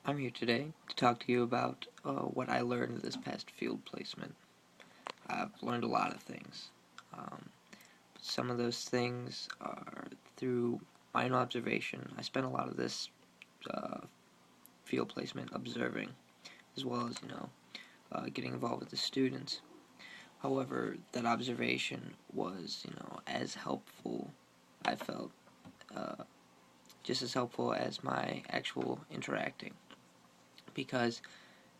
I'm here today to talk to you about what I learned this past field placement. I've learned a lot of things. Some of those things are through my own observation. I spent a lot of this uh, field placement observing, as well as getting involved with the students. However, that observation was as helpful. I felt uh, just as helpful as my actual interacting because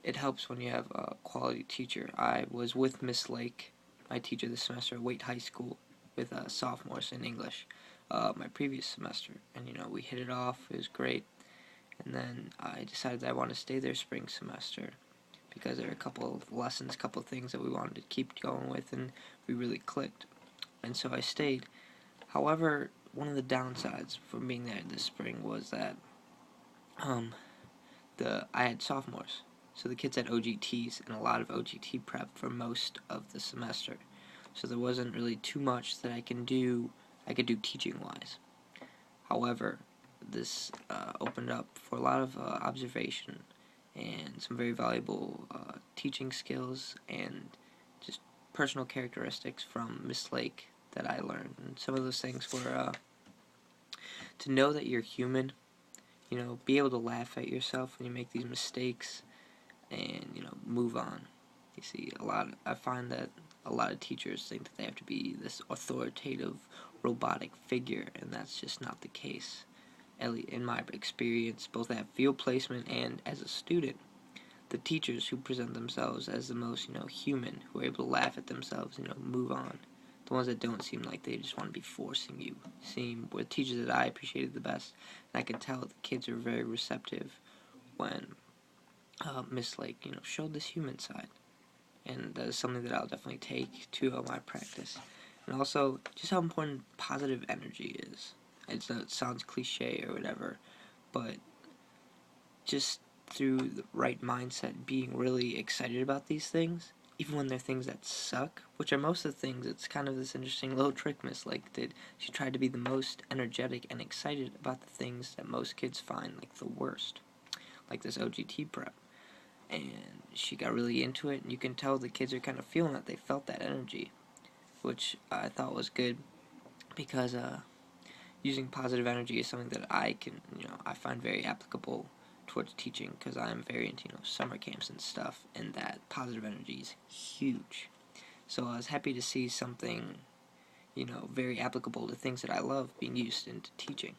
it helps when you have a quality teacher. I was with Miss Lake, my teacher this semester at Waite High School, with sophomores in English, my previous semester, and we hit it off. It was great, and then I decided that I want to stay there spring semester because there are a couple of lessons, a couple of things that we wanted to keep going with, and we really clicked, and so I stayed. However, one of the downsides for being there this spring was that um, I had sophomores, so the kids had OGTs and a lot of OGT prep for most of the semester. So there wasn't really too much that I could do teaching wise. However, this opened up for a lot of observation and some very valuable teaching skills and just personal characteristics from Miss Lake that I learned. And some of those things were to know that you're human, be able to laugh at yourself when you make these mistakes and, move on. You see, I find that a lot of teachers think that they have to be this authoritative, robotic figure, and that's just not the case. At least in my experience, both at field placement and as a student, the teachers who present themselves as the most, human, who are able to laugh at themselves, move on. The ones that don't seem like they just want to be forcing you, were teachers that I appreciated the best. And I could tell the kids were very receptive when Miss Lake, showed this human side. And that is something that I'll definitely take to my practice. And also, just how important positive energy is. It sounds cliche or whatever, but just through the right mindset, being really excited about these things, even when they're things that suck, which are most of the things. It's kind of this interesting little trick Miss Lake did. She tried to be the most energetic and excited about the things that most kids find like the worst, like this OGT prep. And she got really into it, and you can tell the kids are kind of feeling that. They felt that energy, which I thought was good because using positive energy is something that I find very applicable towards teaching because I'm very into summer camps and stuff, and that positive energy is huge. So I was happy to see something very applicable to things that I love being used into teaching.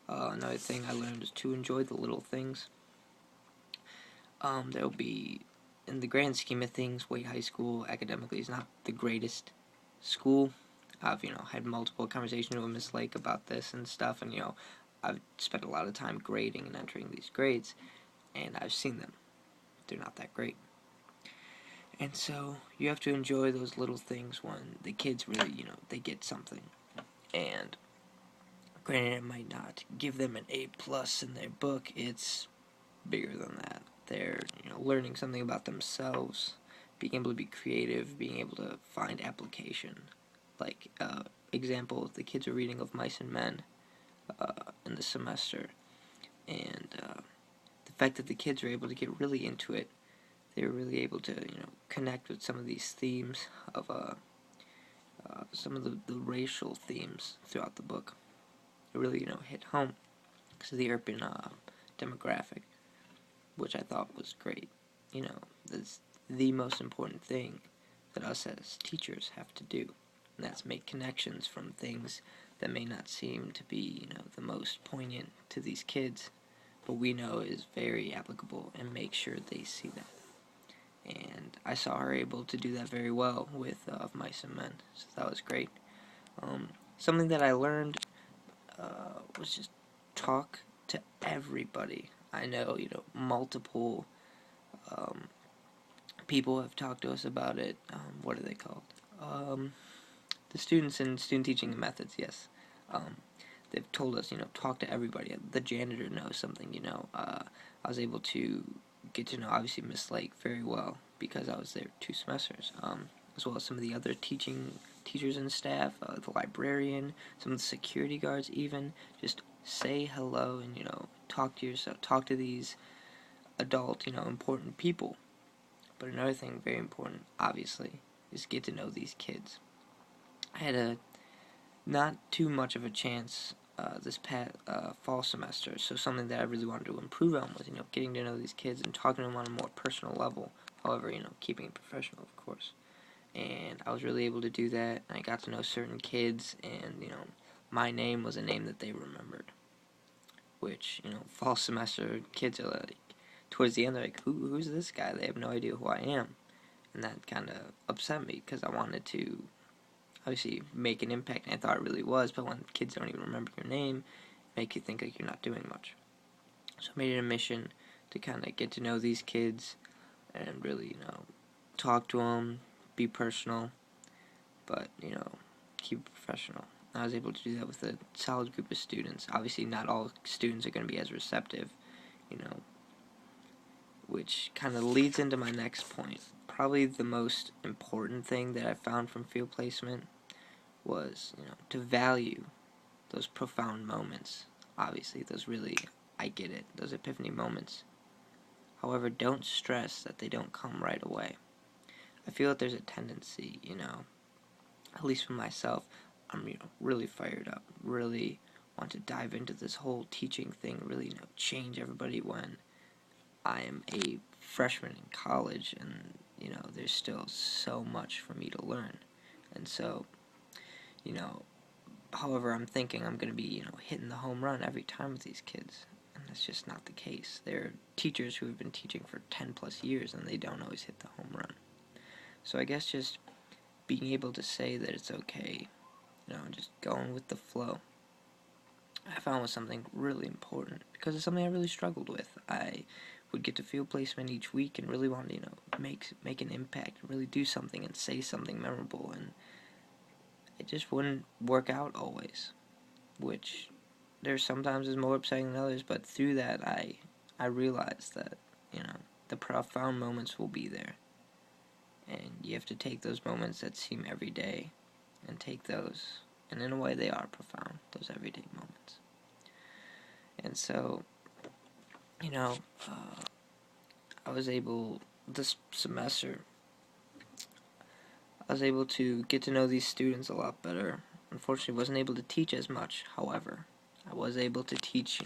Another thing I learned is to enjoy the little things. There'll be, in the grand scheme of things, Waite High School academically is not the greatest school. I've had multiple conversations with Miss Lake about this and stuff, and I've spent a lot of time grading and entering these grades, and I've seen them. They're not that great. And so you have to enjoy those little things when the kids really, they get something. And granted, it might not give them an A+ in their book. It's bigger than that. They're learning something about themselves, being able to be creative, being able to find application. Like example, the kids are reading of Mice and Men in the semester, and the fact that the kids were able to get really into it, they were really able to connect with some of these themes of some of the racial themes throughout the book. It really hit home because of the urban demographic, which I thought was great. That's the most important thing that us as teachers have to do, and that's make connections from things that may not seem to be, the most poignant to these kids, but we know is very applicable, and make sure they see that. And I saw her able to do that very well with Mice and Men, so that was great. Something that I learned was just talk to everybody. I know, multiple people have talked to us about it. What are they called? The students in student teaching methods, yes. They've told us, talk to everybody. The janitor knows something, I was able to get to know, obviously, Miss Lake very well because I was there 2 semesters, as well as some of the other teachers and staff, the librarian, some of the security guards even. Just say hello and, talk to yourself, talk to these adult, important people. But another thing very important, obviously, is get to know these kids. I had a not too much of a chance this past fall semester, so something that I really wanted to improve on was, getting to know these kids and talking to them on a more personal level. However, keeping it professional, of course. And I was really able to do that, and I got to know certain kids, and, my name was a name that they remembered. Which, fall semester kids are like, towards the end, they're like, who's this guy? They have no idea who I am. And that kind of upset me, because I wanted to obviously make an impact, and I thought it really was, but when kids don't even remember your name, make you think like you're not doing much. So I made it a mission to kind of get to know these kids and really, talk to them, be personal, but, keep it professional. I was able to do that with a solid group of students. Obviously, not all students are going to be as receptive, which kind of leads into my next point. Probably the most important thing that I found from field placement was, to value those profound moments. Obviously, those really, I get it, those epiphany moments. However, don't stress that they don't come right away. I feel that there's a tendency, at least for myself, I'm, really fired up, really want to dive into this whole teaching thing, really, change everybody when I am a freshman in college, and, there's still so much for me to learn. And so, however, I'm thinking I'm going to be, hitting the home run every time with these kids. And that's just not the case. They're teachers who have been teaching for 10 plus years, and they don't always hit the home run. So I guess just being able to say that it's okay, just going with the flow, I found was something really important, because it's something I really struggled with. I would get to field placement each week and really want to, make an impact, really do something and say something memorable, and it just wouldn't work out always, which there's sometimes is more upsetting than others, but through that I realized that, the profound moments will be there, and you have to take those moments that seem everyday and take those, and in a way they are profound, those everyday moments. And so, I was able, this semester, I was able to get to know these students a lot better. Unfortunately, wasn't able to teach as much. However, I was able to teach,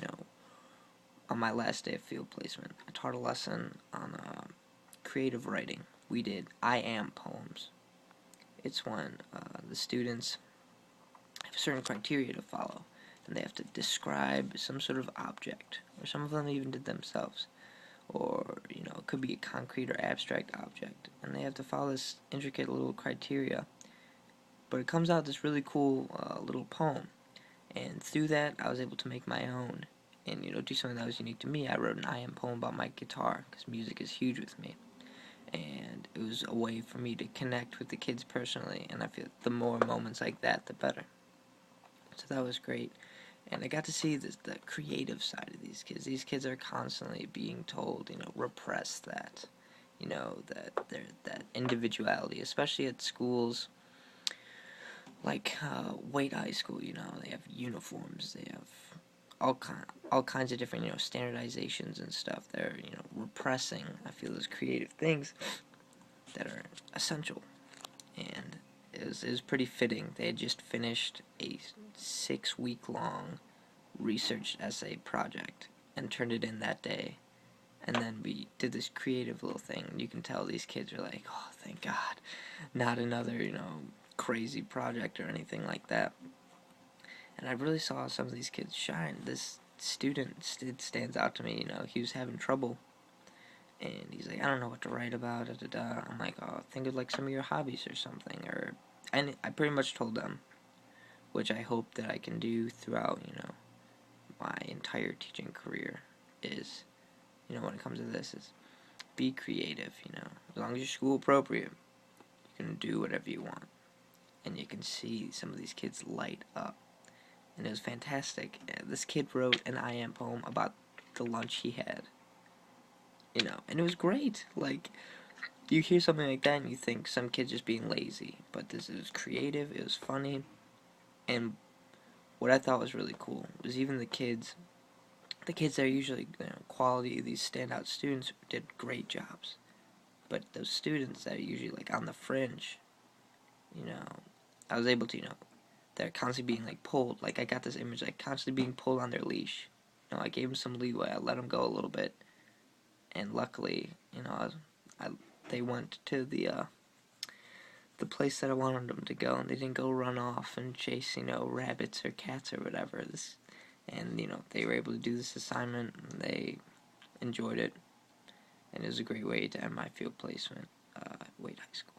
on my last day of field placement. I taught a lesson on creative writing. We did I am poems. It's when the students have certain criteria to follow, and they have to describe some sort of object, or some of them even did themselves, or, it could be a concrete or abstract object, and they have to follow this intricate little criteria, but it comes out this really cool little poem, and through that I was able to make my own, and, do something that was unique to me. I wrote an I am poem about my guitar, because music is huge with me, and it was a way for me to connect with the kids personally, and I feel the more moments like that, the better. So that was great. And I got to see the creative side of these kids. These kids are constantly being told, repress that, that individuality, especially at schools like Wade High School. They have uniforms, they have all kinds of different, standardizations and stuff. They're, repressing, I feel, those creative things that are essential. And it was pretty fitting. They had just finished a 6-week-long research essay project and turned it in that day. And then we did this creative little thing. You can tell these kids are like, oh, thank God, not another, crazy project or anything like that. And I really saw some of these kids shine. This student stands out to me. He was having trouble, and he's like, I don't know what to write about. Da, da, da. I'm like, oh, think of like some of your hobbies or something. And I pretty much told them, which I hope that I can do throughout, my entire teaching career, is, when it comes to this, is be creative. As long as you're school appropriate, you can do whatever you want, and you can see some of these kids light up. And it was fantastic. This kid wrote an I am poem about the lunch he had. And it was great. Like, you hear something like that and you think some kid's just being lazy. But this is creative, it was funny. And what I thought was really cool was even the kids the kids that are usually, quality, these standout students did great jobs. But those students that are usually like on the fringe, you know, I was able to, they're constantly being like pulled. Like I got this image like constantly being pulled on their leash. I gave them some leeway. I let them go a little bit, and luckily, they went to the place that I wanted them to go, and they didn't go run off and chase, rabbits or cats or whatever. And they were able to do this assignment, and they enjoyed it, and it was a great way to end my field placement at Wade High School.